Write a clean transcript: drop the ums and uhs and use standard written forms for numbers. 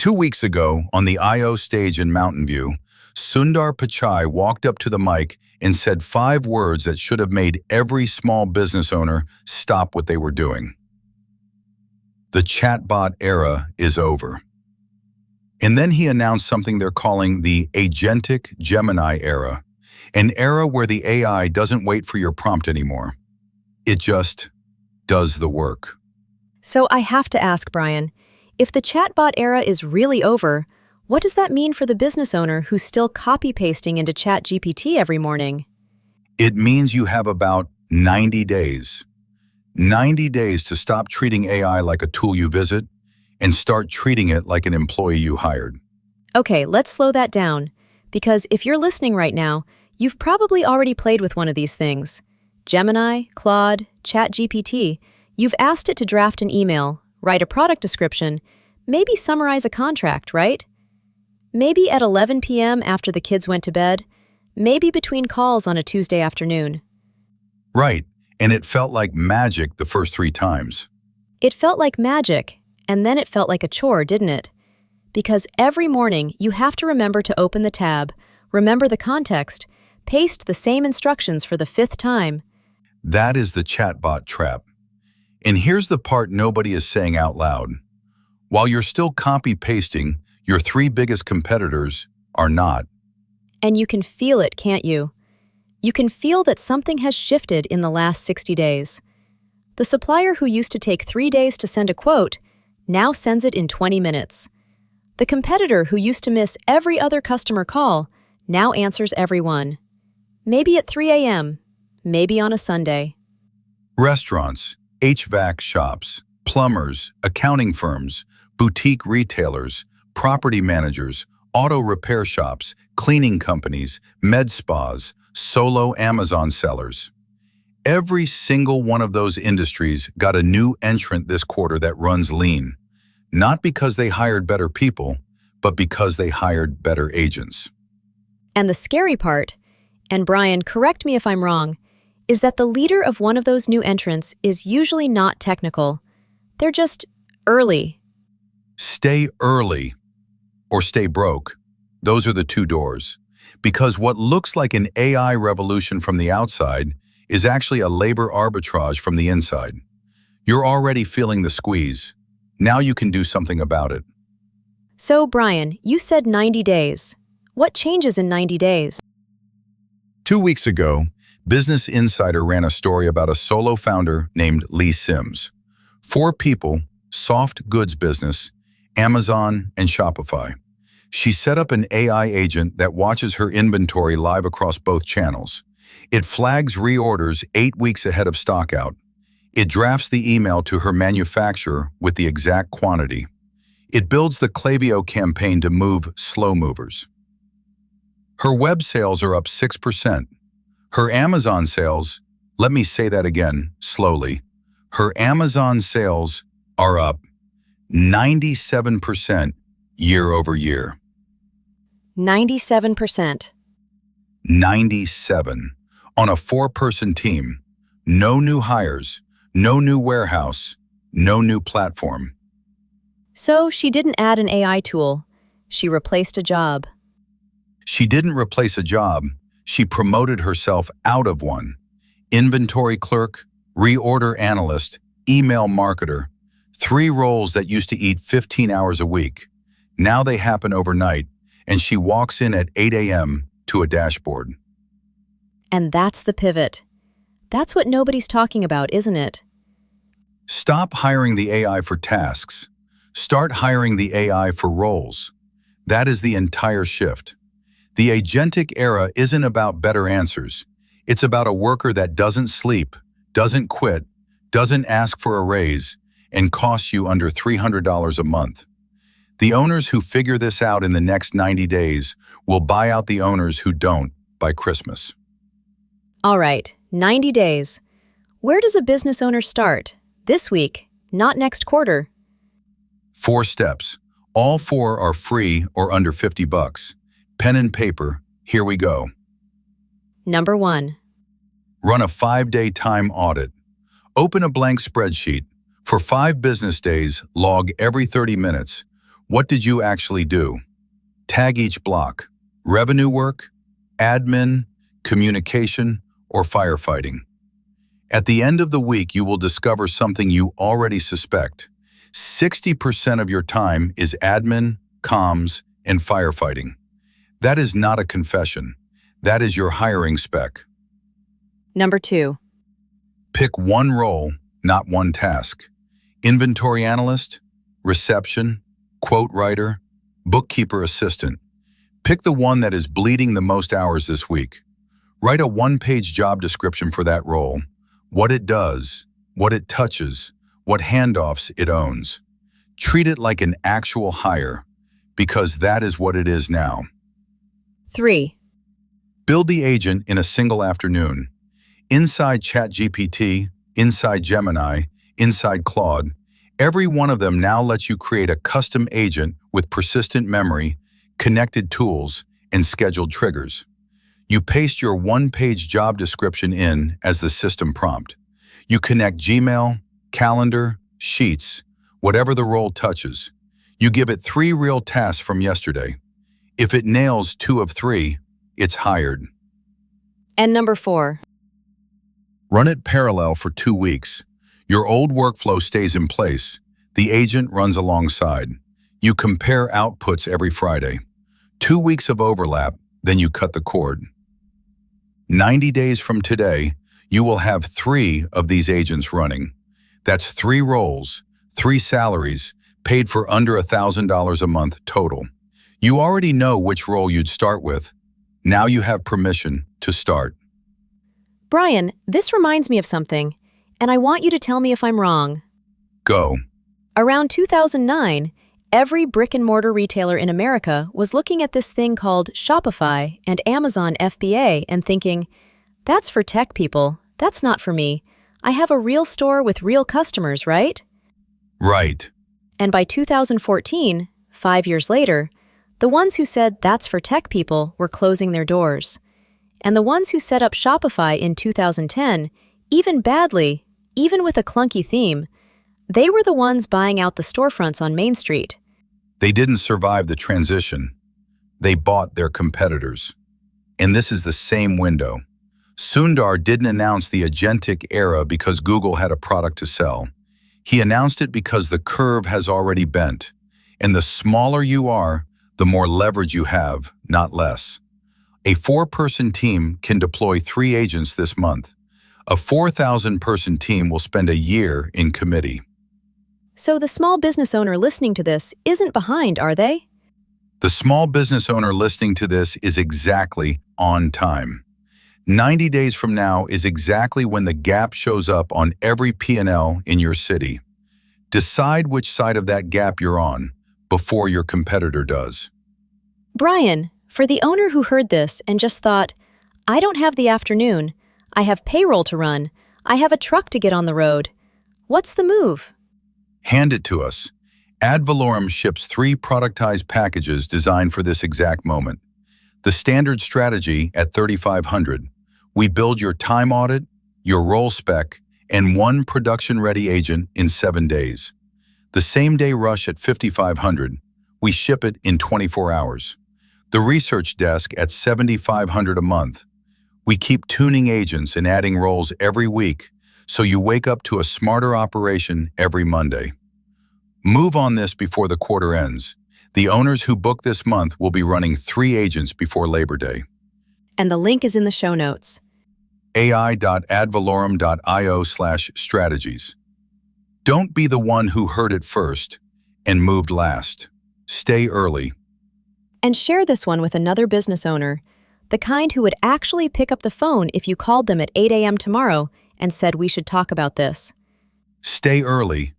2 weeks ago, on the I.O. stage in Mountain View, Sundar Pichai walked up to the mic and said 5 words that should have made every small business owner stop what they were doing. The chatbot era is over. And then he announced something they're calling the agentic Gemini era, an era where the AI doesn't wait for your prompt anymore. It just does the work. So I have to ask, Brian, if the chatbot era is really over, what does that mean for the business owner who's still copy-pasting into ChatGPT every morning? It means you have about 90 days. 90 days to stop treating AI like a tool you visit and start treating it like an employee you hired. Okay, let's slow that down, because if you're listening right now, you've probably already played with one of these things. Gemini, Claude, ChatGPT. You've asked it to draft an email, write a product description, maybe summarize a contract, right? Maybe at 11 p.m. after the kids went to bed, maybe between calls on a Tuesday afternoon. Right, and it felt like magic the first 3 times. It felt like magic, and then it felt like a chore, didn't it? Because every morning you have to remember to open the tab, remember the context, paste the same instructions for the 5th time. That is the chatbot trap. And here's the part nobody is saying out loud. While you're still copy-pasting, your 3 biggest competitors are not. And you can feel it, can't you? You can feel that something has shifted in the last 60 days. The supplier who used to take 3 days to send a quote now sends it in 20 minutes. The competitor who used to miss every other customer call now answers every one. Maybe at 3 a.m., maybe on a Sunday. Restaurants, HVAC shops, plumbers, accounting firms, boutique retailers, property managers, auto repair shops, cleaning companies, med spas, solo Amazon sellers. Every single one of those industries got a new entrant this quarter that runs lean, not because they hired better people, but because they hired better agents. And the scary part, and Brian, correct me if I'm wrong, is that the leader of one of those new entrants is usually not technical. They're just early. Stay early or stay broke. Those are the 2 doors. Because what looks like an AI revolution from the outside is actually a labor arbitrage from the inside. You're already feeling the squeeze. Now you can do something about it. So, Brian, you said 90 days. What changes in 90 days? 2 weeks ago, Business Insider ran a story about a solo founder named Lee Sims. 4 people, soft goods business, Amazon, and Shopify. She set up an AI agent that watches her inventory live across both channels. It flags reorders 8 weeks ahead of stock out. It drafts the email to her manufacturer with the exact quantity. It builds the Klaviyo campaign to move slow movers. Her web sales are up 6%. Her Amazon sales, let me say that again, slowly. Her Amazon sales are up 97% year over year. 97%. 97. On a 4-person team. No new hires, no new warehouse, no new platform. So she didn't add an AI tool. She replaced a job. She didn't replace a job. She promoted herself out of one. Inventory clerk, reorder analyst, email marketer. 3 roles that used to eat 15 hours a week. Now they happen overnight, and she walks in at 8 a.m. to a dashboard. And that's the pivot. That's what nobody's talking about, isn't it? Stop hiring the AI for tasks. Start hiring the AI for roles. That is the entire shift. The agentic era isn't about better answers. It's about a worker that doesn't sleep, doesn't quit, doesn't ask for a raise, and costs you under $300 a month. The owners who figure this out in the next 90 days will buy out the owners who don't by Christmas. All right, 90 days. Where does a business owner start? This week, not next quarter. 4 steps. All 4 are free or under $50. Pen and paper, here we go. Number 1. Run a 5-day time audit. Open a blank spreadsheet. For 5 business days, log every 30 minutes. What did you actually do? Tag each block: revenue work, admin, communication, or firefighting. At the end of the week, you will discover something you already suspect. 60% of your time is admin, comms, and firefighting. That is not a confession. That is your hiring spec. Number 2. Pick one role, not one task. Inventory analyst, reception, quote writer, bookkeeper assistant. Pick the one that is bleeding the most hours this week. Write a one-page job description for that role. What it does, what it touches, what handoffs it owns. Treat it like an actual hire, because that is what it is now. 3. Build the agent in a single afternoon. Inside ChatGPT, inside Gemini, inside Claude, every one of them now lets you create a custom agent with persistent memory, connected tools, and scheduled triggers. You paste your one-page job description in as the system prompt. You connect Gmail, calendar, sheets, whatever the role touches. You give it 3 real tasks from yesterday. If it nails 2 of 3, it's hired. And number 4. Run it parallel for 2 weeks. Your old workflow stays in place. The agent runs alongside. You compare outputs every Friday. 2 weeks of overlap, then you cut the cord. 90 days from today, you will have 3 of these agents running. That's 3 roles, 3 salaries, paid for under $1,000 a month total. You already know which role you'd start with. Now you have permission to start. Brian, this reminds me of something, and I want you to tell me if I'm wrong. Go. Around 2009, every brick-and-mortar retailer in America was looking at this thing called Shopify and Amazon FBA and thinking, that's for tech people, that's not for me. I have a real store with real customers, right? Right. And by 2014, 5 years later, the ones who said that's for tech people were closing their doors. And the ones who set up Shopify in 2010, even badly, even with a clunky theme, they were the ones buying out the storefronts on Main Street. They didn't survive the transition. They bought their competitors. And this is the same window. Sundar didn't announce the agentic era because Google had a product to sell. He announced it because the curve has already bent. And the smaller you are, the more leverage you have, not less. A 4-person team can deploy 3 agents this month. A 4,000-person team will spend a year in committee. So the small business owner listening to this isn't behind, are they? The small business owner listening to this is exactly on time. 90 days from now is exactly when the gap shows up on every P&L in your city. Decide which side of that gap you're on before your competitor does. Brian, for the owner who heard this and just thought, I don't have the afternoon, I have payroll to run, I have a truck to get on the road, what's the move? Hand it to us. AdValorem ships 3 productized packages designed for this exact moment. The standard strategy at $3,500. We build your time audit, your role spec, and 1 production-ready agent in 7 days. The same-day rush at $5,500. We ship it in 24 hours. The research desk at $7,500 a month. We keep tuning agents and adding roles every week, so you wake up to a smarter operation every Monday. Move on this before the quarter ends. The owners who book this month will be running 3 agents before Labor Day. And the link is in the show notes. ai.advalorem.io/strategies. Don't be the one who heard it first and moved last. Stay early. And share this one with another business owner, the kind who would actually pick up the phone if you called them at 8 a.m. tomorrow and said we should talk about this. Stay early.